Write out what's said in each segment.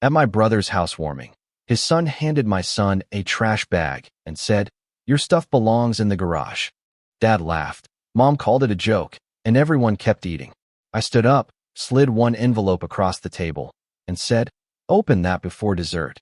At my brother's housewarming, his son handed my son a trash bag and said, "Your stuff belongs in the garage." Dad laughed. Mom called it a joke, and everyone kept eating. I stood up, slid one envelope across the table, and said, "Open that before dessert."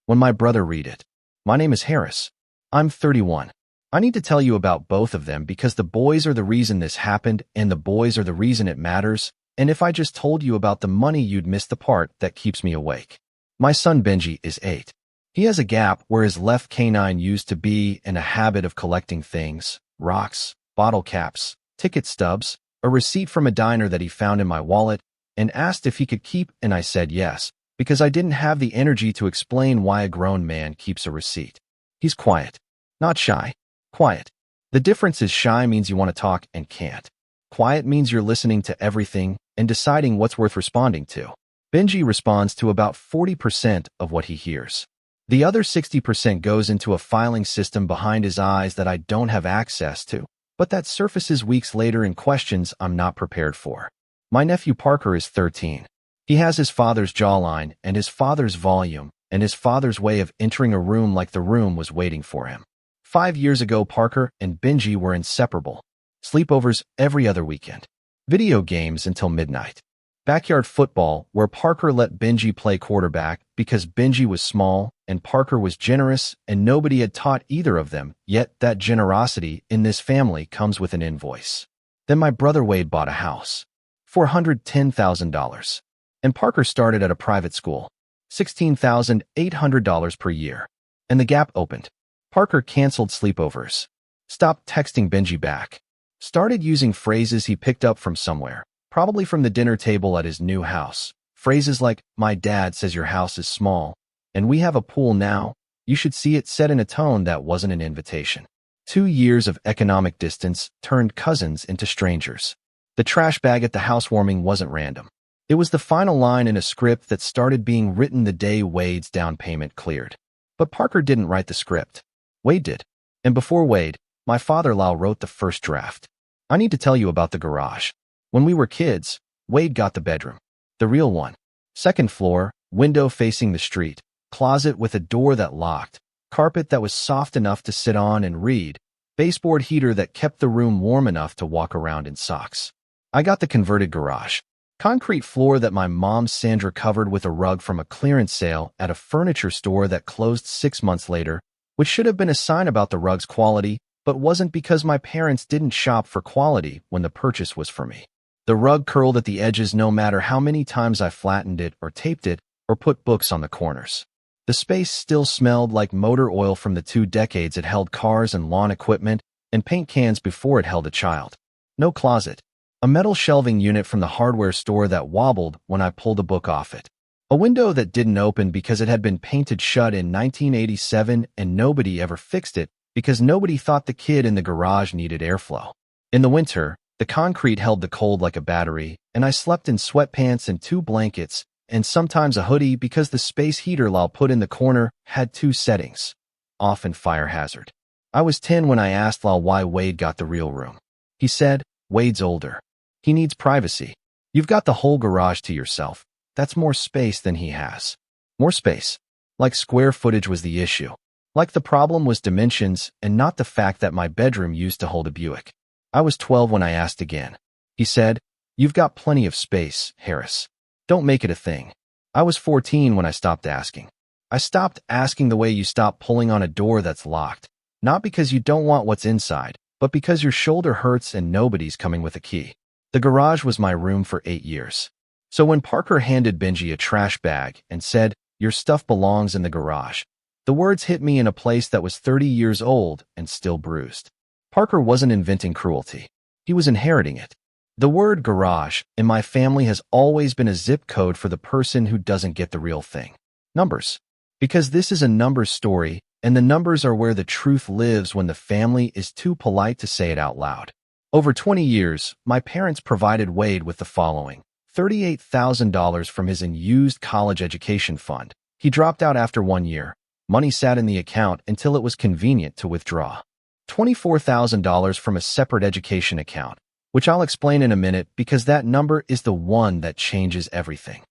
When my brother read it, "My name is Harris. I'm 31. I need to tell you about both of them because the boys are the reason this happened and the boys are the reason it matters, and if I just told you about the money you'd miss the part that keeps me awake." My son Benji is 8. He has a gap where his left canine used to be and a habit of collecting things, rocks, bottle caps, ticket stubs, a receipt from a diner that he found in my wallet, and asked if he could keep, and I said yes, because I didn't have the energy to explain why a grown man keeps a receipt. He's quiet. Not shy. Quiet. The difference is shy means you want to talk and can't. Quiet means you're listening to everything and deciding what's worth responding to. Benji responds to about 40% of what he hears. The other 60% goes into a filing system behind his eyes that I don't have access to, but that surfaces weeks later in questions I'm not prepared for. My nephew Parker is 13. He has his father's jawline and his father's volume and his father's way of entering a room like the room was waiting for him. 5 years ago, Parker and Benji were inseparable. Sleepovers every other weekend. Video games until midnight. Backyard football, where Parker let Benji play quarterback because Benji was small and Parker was generous and nobody had taught either of them, yet that generosity in this family comes with an invoice. Then my brother Wade bought a house. $410,000. And Parker started at a private school. $16,800 per year. And the gap opened. Parker canceled sleepovers. Stopped texting Benji back. Started using phrases he picked up from somewhere, probably from the dinner table at his new house. Phrases like, "My dad says your house is small, and we have a pool now. You should see it," said in a tone that wasn't an invitation. 2 years of economic distance turned cousins into strangers. The trash bag at the housewarming wasn't random. It was the final line in a script that started being written the day Wade's down payment cleared. But Parker didn't write the script. Wade did. And before Wade, my father-in-law wrote the first draft. I need to tell you about the garage. When we were kids, Wade got the bedroom. The real one. Second floor, window facing the street, closet with a door that locked, carpet that was soft enough to sit on and read, baseboard heater that kept the room warm enough to walk around in socks. I got the converted garage. Concrete floor that my mom Sandra covered with a rug from a clearance sale at a furniture store that closed 6 months later, which should have been a sign about the rug's quality, but wasn't because my parents didn't shop for quality when the purchase was for me. The rug curled at the edges no matter how many times I flattened it or taped it or put books on the corners. The space still smelled like motor oil from the 2 decades it held cars and lawn equipment and paint cans before it held a child. No closet. A metal shelving unit from the hardware store that wobbled when I pulled a book off it. A window that didn't open because it had been painted shut in 1987 and nobody ever fixed it because nobody thought the kid in the garage needed airflow. In the winter, the concrete held the cold like a battery, and I slept in sweatpants and 2 blankets, and sometimes a hoodie because the space heater Lal put in the corner had 2 settings, off and fire hazard. I was 10 when I asked Lal why Wade got the real room. He said, "Wade's older. He needs privacy. You've got the whole garage to yourself. That's more space than he has." More space. Like square footage was the issue. Like the problem was dimensions and not the fact that my bedroom used to hold a Buick. I was 12 when I asked again. He said, "You've got plenty of space, Harris. Don't make it a thing." I was 14 when I stopped asking. I stopped asking the way you stop pulling on a door that's locked, not because you don't want what's inside, but because your shoulder hurts and nobody's coming with a key. The garage was my room for 8 years. So when Parker handed Benji a trash bag and said, "Your stuff belongs in the garage," the words hit me in a place that was 30 years old and still bruised. Parker wasn't inventing cruelty. He was inheriting it. The word garage in my family has always been a zip code for the person who doesn't get the real thing. Numbers. Because this is a numbers story, and the numbers are where the truth lives when the family is too polite to say it out loud. Over 20 years, my parents provided Wade with the following: $38,000 from his unused college education fund. He dropped out after 1 year. Money sat in the account until it was convenient to withdraw. $24,000 from a separate education account, which I'll explain in a minute because that number is the one that changes everything.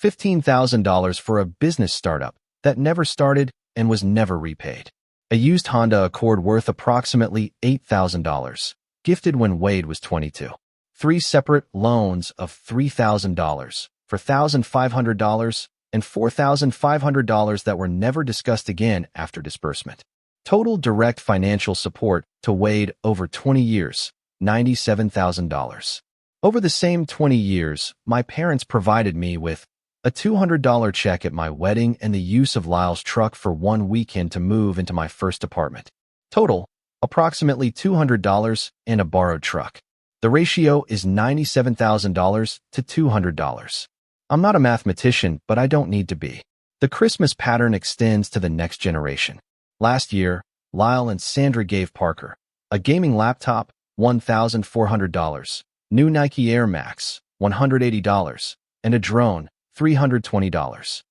$15,000 for a business startup that never started and was never repaid. A used Honda Accord worth approximately $8,000, gifted when Wade was 22. 3 separate loans of $3,000 for $1,500 and $4,500 that were never discussed again after disbursement. Total direct financial support to Wade over 20 years, $97,000. Over the same 20 years, my parents provided me with a $200 check at my wedding and the use of Lyle's truck for one weekend to move into my first apartment. Total, approximately $200 and a borrowed truck. The ratio is $97,000 to $200. I'm not a mathematician, but I don't need to be. The Christmas pattern extends to the next generation. Last year, Lyle and Sandra gave Parker a gaming laptop, $1,400, new Nike Air Max, $180, and a drone, $320.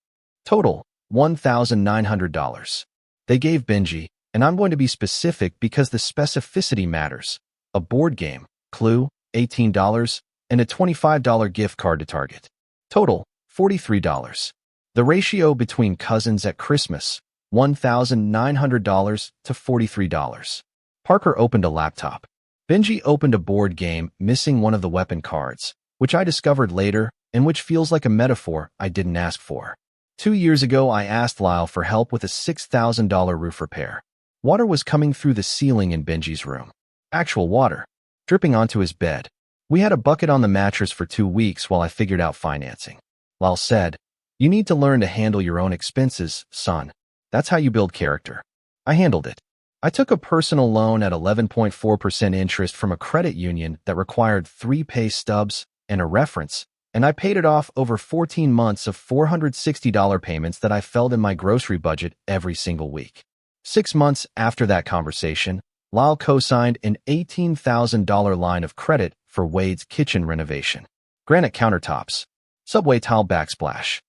Total, $1,900. They gave Benji, and I'm going to be specific because the specificity matters, a board game, Clue, $18, and a $25 gift card to Target. Total, $43. The ratio between cousins at Christmas, $1,900 to $43. Parker opened a laptop. Benji opened a board game missing one of the weapon cards, which I discovered later and which feels like a metaphor I didn't ask for. 2 years ago, I asked Lyle for help with a $6,000 roof repair. Water was coming through the ceiling in Benji's room. Actual water, dripping onto his bed. We had a bucket on the mattress for 2 weeks while I figured out financing. Lyle said, "You need to learn to handle your own expenses, son. That's how you build character." I handled it. I took a personal loan at 11.4% interest from a credit union that required 3 pay stubs and a reference, and I paid it off over 14 months of $460 payments that I felt in my grocery budget every single week. 6 months after that conversation, Lyle co-signed an $18,000 line of credit for Wade's kitchen renovation. Granite countertops, subway tile backsplash,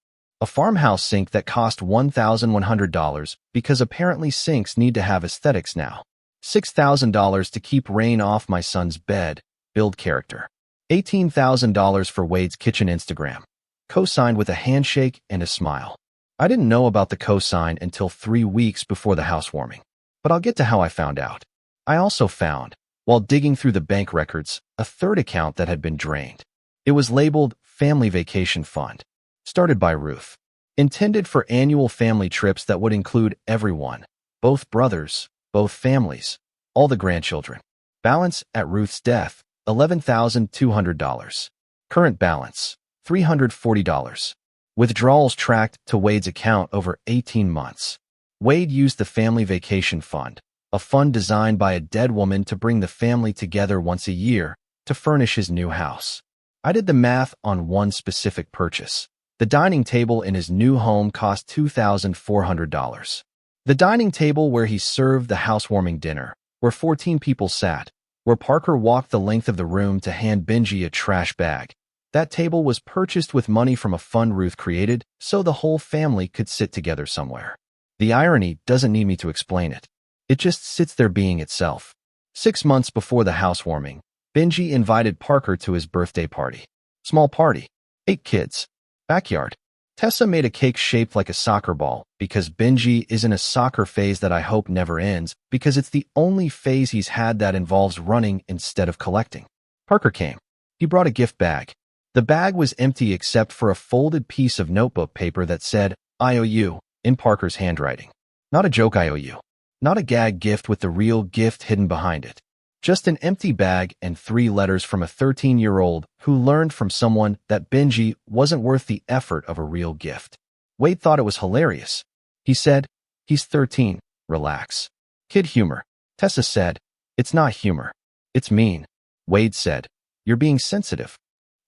a farmhouse sink that cost $1,100 because apparently sinks need to have aesthetics now. $6,000 to keep rain off my son's bed, build character. $18,000 for Wade's kitchen Instagram, co-signed with a handshake and a smile. I didn't know about the co-sign until 3 weeks before the housewarming, but I'll get to how I found out. I also found, while digging through the bank records, a third account that had been drained. It was labeled Family Vacation Fund, started by Ruth, intended for annual family trips that would include everyone, both brothers, both families, all the grandchildren. Balance at Ruth's death, $11,200. Current balance, $340. Withdrawals tracked to Wade's account over 18 months. Wade used the Family Vacation Fund, a fund designed by a dead woman to bring the family together once a year to furnish his new house. I did the math on one specific purchase. The dining table in his new home cost $2,400. The dining table where he served the housewarming dinner, where 14 people sat, where Parker walked the length of the room to hand Benji a trash bag. That table was purchased with money from a fund Ruth created so the whole family could sit together somewhere. The irony doesn't need me to explain it. It just sits there being itself. 6 months before the housewarming, Benji invited Parker to his birthday party. Small party. 8 kids. Backyard. Tessa made a cake shaped like a soccer ball because Benji is in a soccer phase that I hope never ends because it's the only phase he's had that involves running instead of collecting. Parker came. He brought a gift bag. The bag was empty except for a folded piece of notebook paper that said, "I owe you," in Parker's handwriting. Not a joke I owe you. Not a gag gift with the real gift hidden behind it. Just an empty bag and 3 letters from a 13-year-old who learned from someone that Benji wasn't worth the effort of a real gift. Wade thought it was hilarious. He said, "He's 13, relax." Kid humor. Tessa said, "It's not humor. It's mean." Wade said, "You're being sensitive."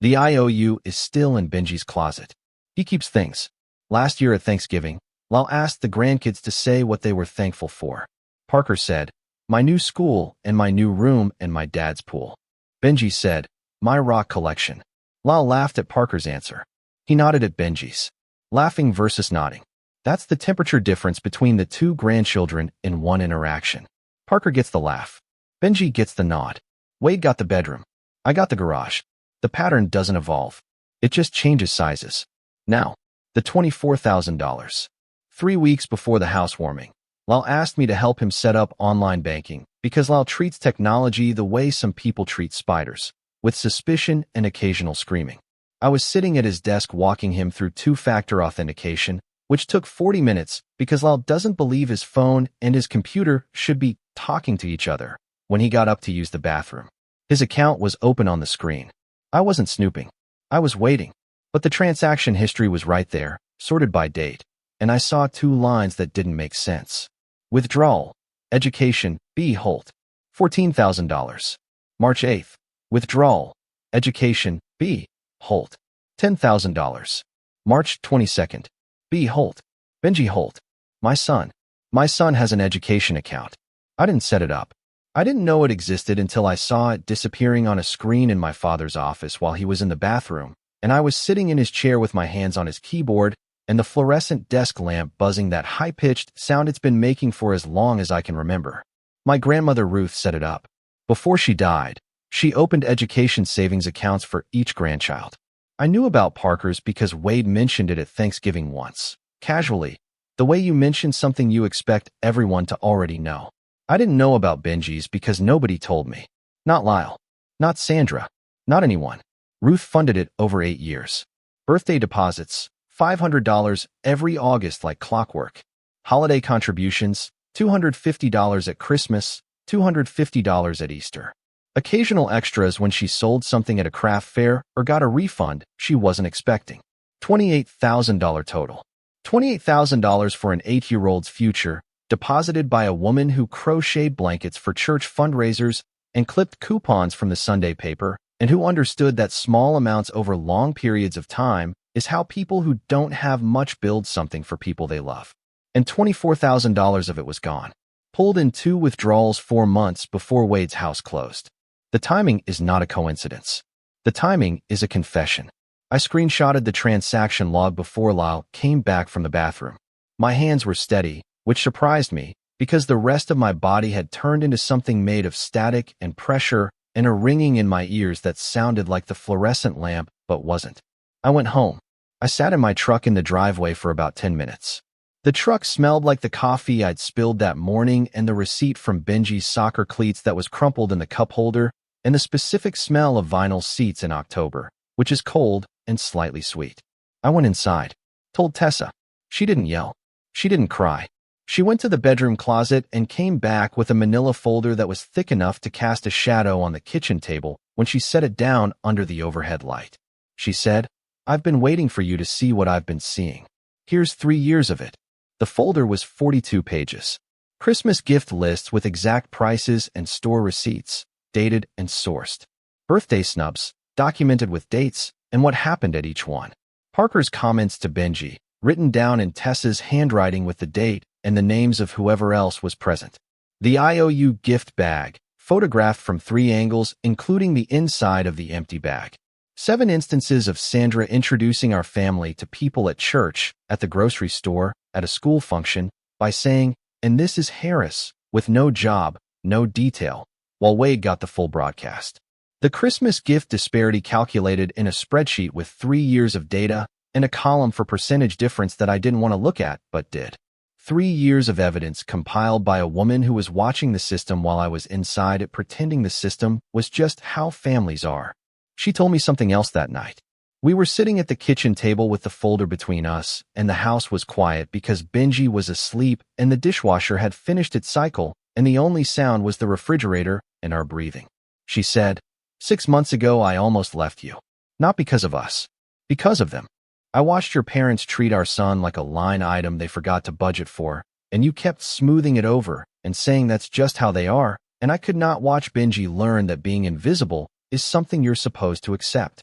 The IOU is still in Benji's closet. He keeps things. Last year at Thanksgiving, Lyle asked the grandkids to say what they were thankful for. Parker said, "My new school and my new room and my dad's pool." Benji said, "My rock collection." Lyle laughed at Parker's answer. He nodded at Benji's. Laughing versus nodding. That's the temperature difference between the 2 grandchildren in one interaction. Parker gets the laugh. Benji gets the nod. Wade got the bedroom. I got the garage. The pattern doesn't evolve. It just changes sizes. Now, The $24,000. 3 weeks before the housewarming, Lal asked me to help him set up online banking because Lal treats technology the way some people treat spiders, with suspicion and occasional screaming. I was sitting at his desk walking him through two-factor authentication, which took 40 minutes because Lal doesn't believe his phone and his computer should be talking to each other when he got up to use the bathroom. His account was open on the screen. I wasn't snooping. I was waiting. But the transaction history was right there, sorted by date, and I saw two lines that didn't make sense. Withdrawal. Education, B. Holt. $14,000. March 8th. Withdrawal. Education, B. Holt. $10,000. March 22nd. B. Holt. Benji Holt. My son. My son has an education account. I didn't set it up. I didn't know it existed until I saw it disappearing on a screen in my father's office while he was in the bathroom, and I was sitting in his chair with my hands on his keyboard and the fluorescent desk lamp buzzing that high-pitched sound it's been making for as long as I can remember. My grandmother Ruth set it up. Before she died, she opened education savings accounts for each grandchild. I knew about Parker's because Wade mentioned it at Thanksgiving once, casually, the way you mention something you expect everyone to already know. I didn't know about Benji's because nobody told me. Not Lyle. Not Sandra. Not anyone. Ruth funded it over 8 years. Birthday deposits, $500 every August like clockwork. Holiday contributions, $250 at Christmas, $250 at Easter. Occasional extras when she sold something at a craft fair or got a refund she wasn't expecting. $28,000 total. $28,000 for an 8-year-old's future, deposited by a woman who crocheted blankets for church fundraisers and clipped coupons from the Sunday paper, and who understood that small amounts over long periods of time is how people who don't have much build something for people they love. And $24,000 of it was gone. Pulled in 2 withdrawals 4 months before Wade's house closed. The timing is not a coincidence. The timing is a confession. I screenshotted the transaction log before Lyle came back from the bathroom. My hands were steady, which surprised me because the rest of my body had turned into something made of static and pressure and a ringing in my ears that sounded like the fluorescent lamp but wasn't. I went home. I sat in my truck in the driveway for about 10 minutes. The truck smelled like the coffee I'd spilled that morning and the receipt from Benji's soccer cleats that was crumpled in the cup holder and the specific smell of vinyl seats in October, which is cold and slightly sweet. I went inside. Told Tessa. She didn't yell. She didn't cry. She went to the bedroom closet and came back with a manila folder that was thick enough to cast a shadow on the kitchen table when she set it down under the overhead light. She said, "I've been waiting for you to see what I've been seeing. Here's 3 years of it." The folder was 42 pages. Christmas gift lists with exact prices and store receipts, dated and sourced. Birthday snubs, documented with dates and what happened at each one. Parker's comments to Benji, written down in Tessa's handwriting with the date and the names of whoever else was present. The IOU gift bag, photographed from 3 angles, including the inside of the empty bag. 7 instances of Sandra introducing our family to people at church, at the grocery store, at a school function, by saying, "And this is Harris," with no job, no detail, while Wade got the full broadcast. The Christmas gift disparity calculated in a spreadsheet with 3 years of data and a column for percentage difference that I didn't want to look at, but did. 3 years of evidence compiled by a woman who was watching the system while I was inside it, pretending the system was just how families are. She told me something else that night. We were sitting at the kitchen table with the folder between us, and the house was quiet because Benji was asleep and the dishwasher had finished its cycle, and the only sound was the refrigerator and our breathing. She said, "6 months ago I almost left you. Not because of us. Because of them. I watched your parents treat our son like a line item they forgot to budget for, and you kept smoothing it over and saying that's just how they are, and I could not watch Benji learn that being invisible is something you're supposed to accept."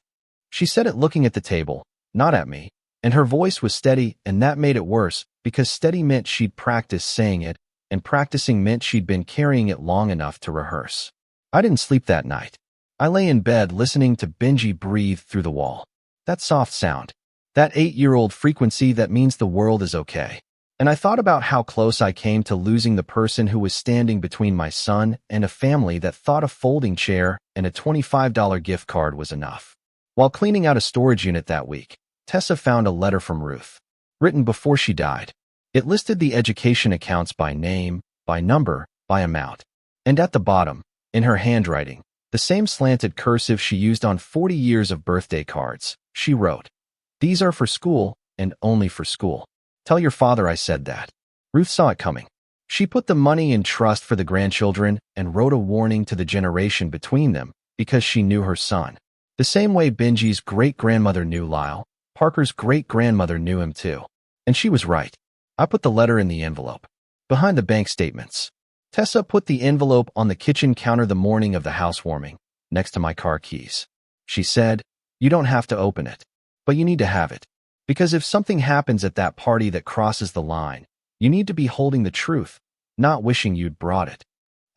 She said it looking at the table, not at me, and her voice was steady, and that made it worse because steady meant she'd practiced saying it, and practicing meant she'd been carrying it long enough to rehearse. I didn't sleep that night. I lay in bed listening to Benji breathe through the wall. That soft sound. That 8-year-old frequency that means the world is okay. And I thought about how close I came to losing the person who was standing between my son and a family that thought a folding chair and a $25 gift card was enough. While cleaning out a storage unit that week, Tessa found a letter from Ruth, written before she died. It listed the education accounts by name, by number, by amount. And at the bottom, in her handwriting, the same slanted cursive she used on 40 years of birthday cards, she wrote, "These are for school and only for school. Tell your father I said that." Ruth saw it coming. She put the money in trust for the grandchildren and wrote a warning to the generation between them because she knew her son. The same way Benji's great-grandmother knew Lyle, Parker's great-grandmother knew him too. And she was right. I put the letter in the envelope, behind the bank statements. Tessa put the envelope on the kitchen counter the morning of the housewarming, next to my car keys. She said, "You don't have to open it, but you need to have it. Because if something happens at that party that crosses the line, you need to be holding the truth, not wishing you'd brought it."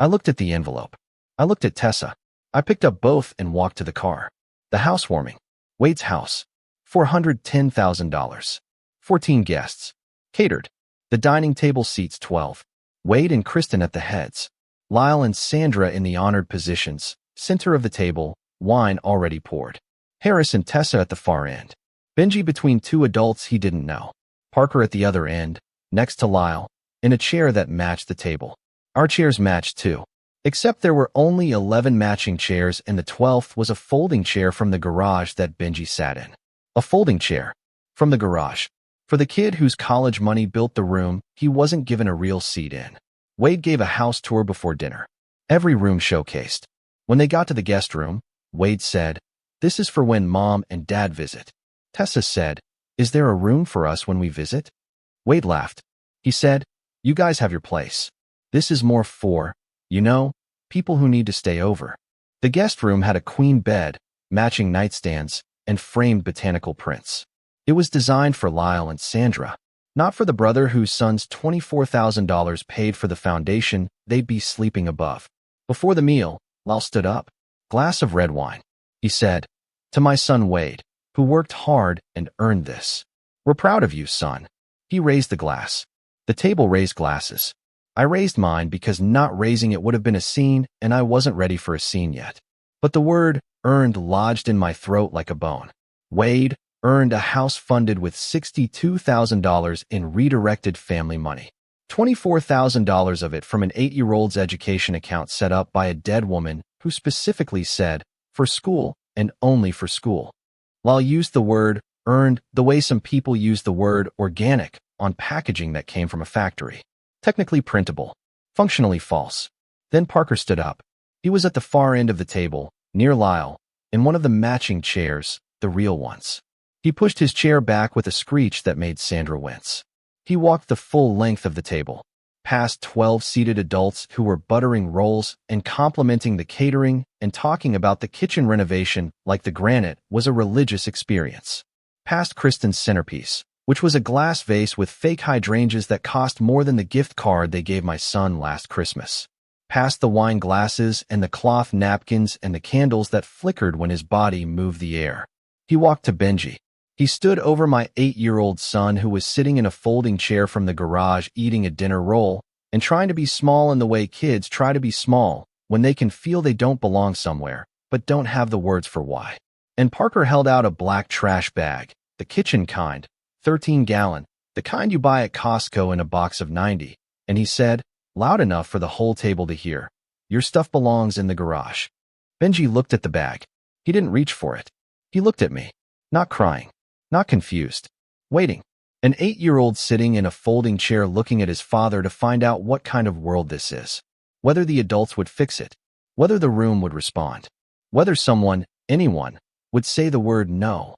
I looked at the envelope. I looked at Tessa. I picked up both and walked to the car. The housewarming. Wade's house. $410,000. 14 guests. Catered. The dining table seats 12. Wade and Kristen at the heads. Lyle and Sandra in the honored positions, center of the table, wine already poured. Harris and Tessa at the far end. Benji between two adults he didn't know. Parker at the other end, next to Lyle, in a chair that matched the table. Our chairs matched too. Except there were only 11 matching chairs and the 12th was a folding chair from the garage that Benji sat in. A folding chair. From the garage. For the kid whose college money built the room, he wasn't given a real seat in. Wade gave a house tour before dinner. Every room showcased. When they got to the guest room, Wade said, "This is for when Mom and Dad visit." Tessa said, "Is there a room for us when we visit?" Wade laughed. He said, "You guys have your place. This is more for, people who need to stay over." The guest room had a queen bed, matching nightstands, and framed botanical prints. It was designed for Lyle and Sandra, not for the brother whose son's $24,000 paid for the foundation they'd be sleeping above. Before the meal, Lyle stood up. "Glass of red wine," he said, "to my son Wade, who worked hard and earned this. We're proud of you, son." He raised the glass. The table raised glasses. I raised mine because not raising it would have been a scene, and I wasn't ready for a scene yet. But the word earned lodged in my throat like a bone. Wade earned a house funded with $62,000 in redirected family money. $24,000 of it from an 8-year-old's education account set up by a dead woman who specifically said, "For school and only for school." Lyle used the word earned the way some people use the word organic on packaging that came from a factory. Technically printable, functionally false. Then Parker stood up. He was at the far end of the table, near Lyle, in one of the matching chairs, the real ones. He pushed his chair back with a screech that made Sandra wince. He walked the full length of the table, past 12 seated adults who were buttering rolls and complimenting the catering and talking about the kitchen renovation like the granite was a religious experience. Past Kristen's centerpiece, which was a glass vase with fake hydrangeas that cost more than the gift card they gave my son last Christmas. Past the wine glasses and the cloth napkins and the candles that flickered when his body moved the air. He walked to Benji. He stood over my 8-year-old son who was sitting in a folding chair from the garage eating a dinner roll and trying to be small in the way kids try to be small when they can feel they don't belong somewhere, but don't have the words for why. And Parker held out a black trash bag, the kitchen kind, 13-gallon, the kind you buy at Costco in a box of 90, and he said, loud enough for the whole table to hear, "Your stuff belongs in the garage." Benji looked at the bag. He didn't reach for it. He looked at me, not crying, not confused, waiting. An 8-year-old sitting in a folding chair looking at his father to find out what kind of world this is, whether the adults would fix it, whether the room would respond, whether someone, anyone, would say the word no.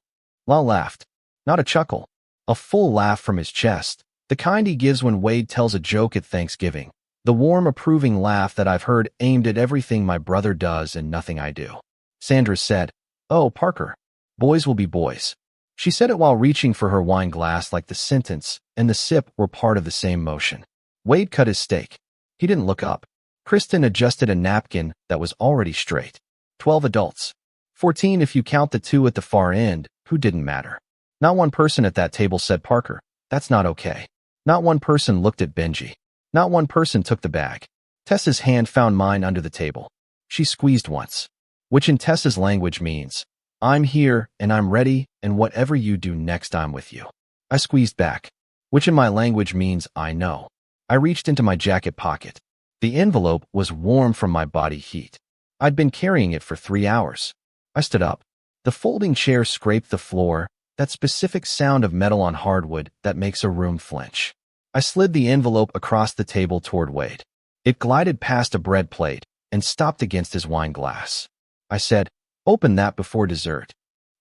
Lyle laughed, not a chuckle, a full laugh from his chest, the kind he gives when Wade tells a joke at Thanksgiving, the warm, approving laugh that I've heard aimed at everything my brother does and nothing I do. Sandra said, "Oh, Parker, boys will be boys." She said it while reaching for her wine glass like the sentence and the sip were part of the same motion. Wade cut his steak. He didn't look up. Kristen adjusted a napkin that was already straight. 12 adults. 14 if you count the 2 at the far end, who didn't matter. Not one person at that table said, "Parker, that's not okay." Not one person looked at Benji. Not one person took the bag. Tessa's hand found mine under the table. She squeezed once, which in Tessa's language means, I'm here, and I'm ready, and whatever you do next, I'm with you. I squeezed back, which in my language means I know. I reached into my jacket pocket. The envelope was warm from my body heat. I'd been carrying it for 3 hours. I stood up. The folding chair scraped the floor, that specific sound of metal on hardwood that makes a room flinch. I slid the envelope across the table toward Wade. It glided past a bread plate and stopped against his wine glass. I said, "Open that before dessert."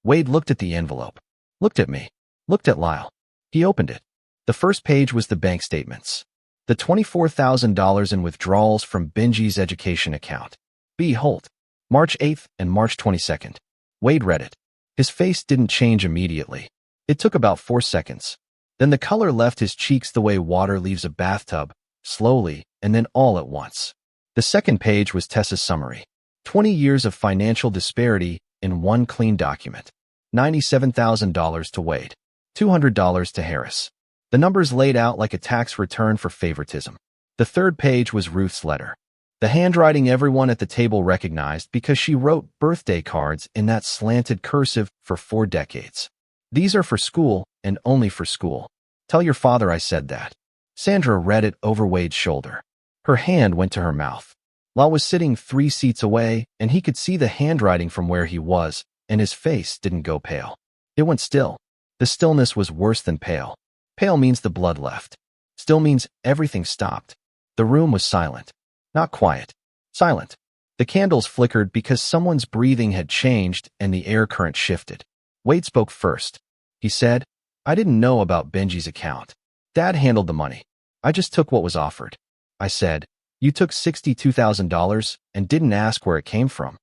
Wade looked at the envelope, looked at me, looked at Lyle. He opened it. The first page was the bank statements. The $24,000 in withdrawals from Benji's education account. B. Holt. March 8th and March 22nd. Wade read it. His face didn't change immediately. It took about 4 seconds. Then the color left his cheeks the way water leaves a bathtub, slowly, and then all at once. The second page was Tessa's summary. 20 years of financial disparity in one clean document. $97,000 to Wade. $200 to Harris. The numbers laid out like a tax return for favoritism. The third page was Ruth's letter. The handwriting everyone at the table recognized because she wrote birthday cards in that slanted cursive for 4 decades. These are for school and only for school. Tell your father I said that. Sandra read it over Wade's shoulder. Her hand went to her mouth. Lyle was sitting 3 seats away, and he could see the handwriting from where he was, and his face didn't go pale. It went still. The stillness was worse than pale. Pale means the blood left. Still means everything stopped. The room was silent. Not quiet. Silent. The candles flickered because someone's breathing had changed and the air current shifted. Wade spoke first. He said, "I didn't know about Benji's account. Dad handled the money. I just took what was offered." I said, "You took $62,000 and didn't ask where it came from."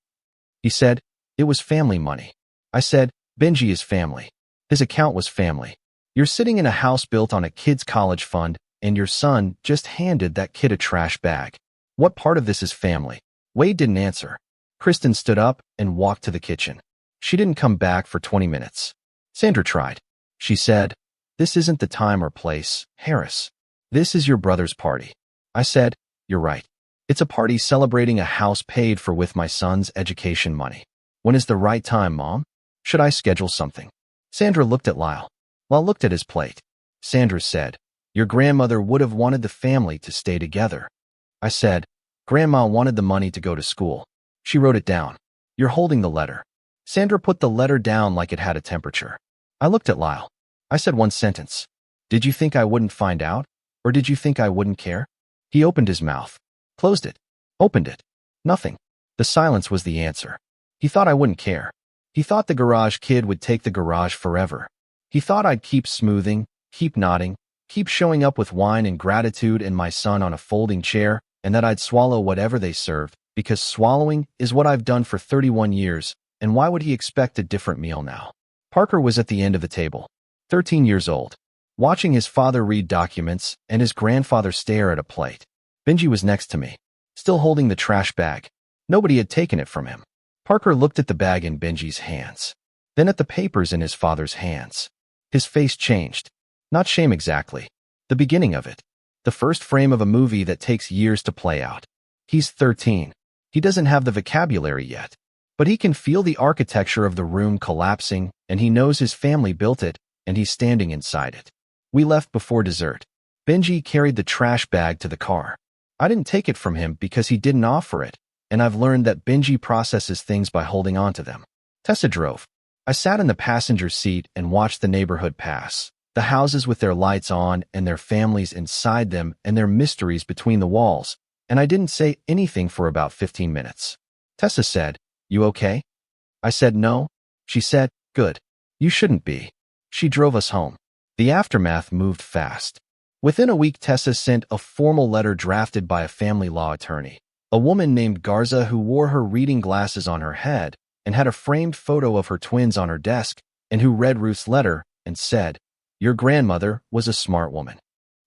He said, "It was family money." I said, "Benji is family. His account was family. You're sitting in a house built on a kid's college fund, and your son just handed that kid a trash bag. What part of this is family?" Wade didn't answer. Kristen stood up and walked to the kitchen. She didn't come back for 20 minutes. Sandra tried. She said, "This isn't the time or place, Harris. This is your brother's party." I said, "You're right. It's a party celebrating a house paid for with my son's education money. When is the right time, Mom? Should I schedule something?" Sandra looked at Lyle. Lyle looked at his plate. Sandra said, "Your grandmother would have wanted the family to stay together." I said, "Grandma wanted the money to go to school. She wrote it down. You're holding the letter." Sandra put the letter down like it had a temperature. I looked at Lyle. I said one sentence. "Did you think I wouldn't find out? Or did you think I wouldn't care?" He opened his mouth, closed it, opened it. Nothing. The silence was the answer. He thought I wouldn't care. He thought the garage kid would take the garage forever. He thought I'd keep smoothing, keep nodding, keep showing up with wine and gratitude and my son on a folding chair, and that I'd swallow whatever they served, because swallowing is what I've done for 31 years, and why would he expect a different meal now? Parker was at the end of the table, 13 years old, watching his father read documents and his grandfather stare at a plate. Benji was next to me, still holding the trash bag. Nobody had taken it from him. Parker looked at the bag in Benji's hands, then at the papers in his father's hands. His face changed. Not shame exactly. The beginning of it. The first frame of a movie that takes years to play out. He's 13. He doesn't have the vocabulary yet, but he can feel the architecture of the room collapsing, and he knows his family built it, and he's standing inside it. We left before dessert. Benji carried the trash bag to the car. I didn't take it from him because he didn't offer it, and I've learned that Benji processes things by holding on to them. Tessa drove. I sat in the passenger seat and watched the neighborhood pass. The houses with their lights on and their families inside them and their mysteries between the walls, and I didn't say anything for about 15 minutes. Tessa said, "You okay?" I said no. She said, "Good. You shouldn't be." She drove us home. The aftermath moved fast. Within a week, Tessa sent a formal letter drafted by a family law attorney, a woman named Garza who wore her reading glasses on her head and had a framed photo of her twins on her desk, and who read Ruth's letter and said, "Your grandmother was a smart woman."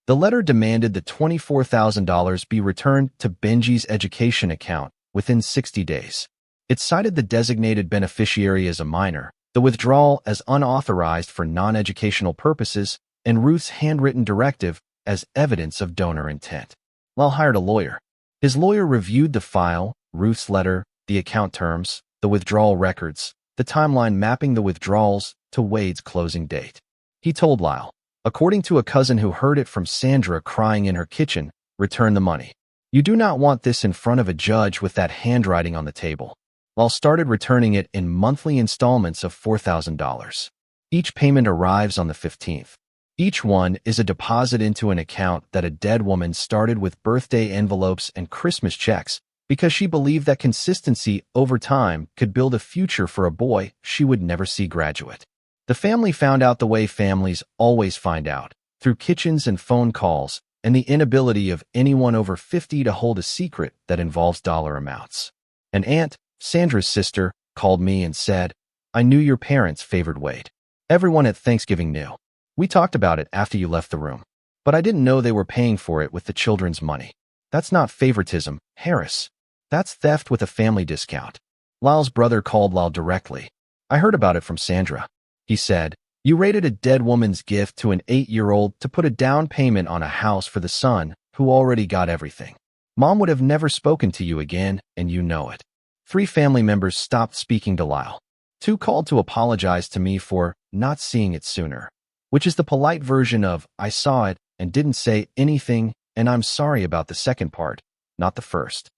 The letter demanded the $24,000 be returned to Benji's education account within 60 days. It cited the designated beneficiary as a minor, the withdrawal as unauthorized for non-educational purposes, and Ruth's handwritten directive as evidence of donor intent. Lyle hired a lawyer. His lawyer reviewed the file, Ruth's letter, the account terms, the withdrawal records, the timeline mapping the withdrawals to Wade's closing date. He told Lyle, according to a cousin who heard it from Sandra crying in her kitchen, return the money. You do not want this in front of a judge with that handwriting on the table. Lyle started returning it in monthly installments of $4,000. Each payment arrives on the 15th. Each one is a deposit into an account that a dead woman started with birthday envelopes and Christmas checks because she believed that consistency over time could build a future for a boy she would never see graduate. The family found out the way families always find out, through kitchens and phone calls, and the inability of anyone over 50 to hold a secret that involves dollar amounts. An aunt, Sandra's sister, called me and said, I knew your parents favored Wade. Everyone at Thanksgiving knew. We talked about it after you left the room. But I didn't know they were paying for it with the children's money. That's not favoritism, Harris. That's theft with a family discount. Lyle's brother called Lyle directly. I heard about it from Sandra. He said, you raided a dead woman's gift to an 8-year-old to put a down payment on a house for the son who already got everything. Mom would have never spoken to you again, and you know it. 3 family members stopped speaking to Lyle. 2 called to apologize to me for not seeing it sooner, which is the polite version of I saw it and didn't say anything, and I'm sorry about the second part, not the first.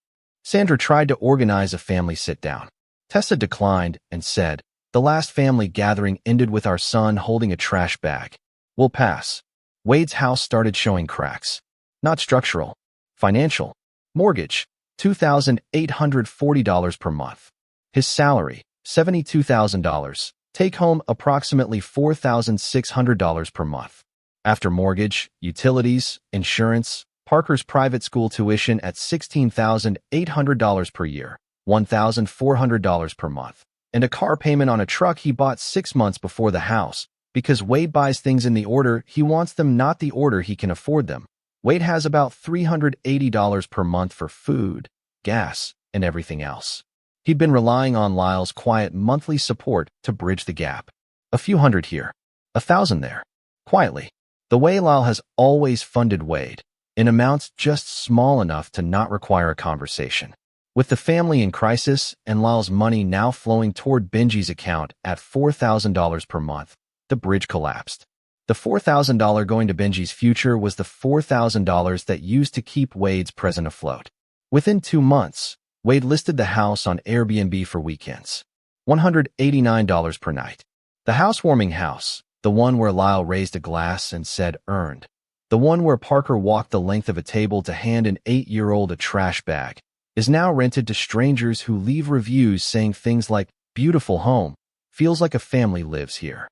Sandra tried to organize a family sit-down. Tessa declined and said, the last family gathering ended with our son holding a trash bag. We'll pass. Wade's house started showing cracks. Not structural. Financial. Mortgage, $2,840 per month. His salary, $72,000. Take home approximately $4,600 per month. After mortgage, utilities, insurance, Parker's private school tuition at $16,800 per year, $1,400 per month, and a car payment on a truck he bought 6 months before the house, because Wade buys things in the order he wants them, not the order he can afford them. Wade has about $380 per month for food, gas, and everything else. He'd been relying on Lyle's quiet monthly support to bridge the gap. A few hundred here, 1,000 there. Quietly. The way Lyle has always funded Wade, in amounts just small enough to not require a conversation. With the family in crisis and Lyle's money now flowing toward Benji's account at $4,000 per month, the bridge collapsed. The $4,000 going to Benji's future was the $4,000 that used to keep Wade's present afloat. Within 2 months, Wade listed the house on Airbnb for weekends. $189 per night. The housewarming house, the one where Lyle raised a glass and said earned. The one where Parker walked the length of a table to hand an 8-year-old a trash bag, is now rented to strangers who leave reviews saying things like, beautiful home, feels like a family lives here.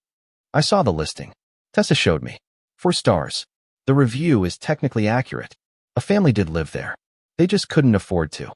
I saw the listing. Tessa showed me. 4 stars. The review is technically accurate. A family did live there. They just couldn't afford to.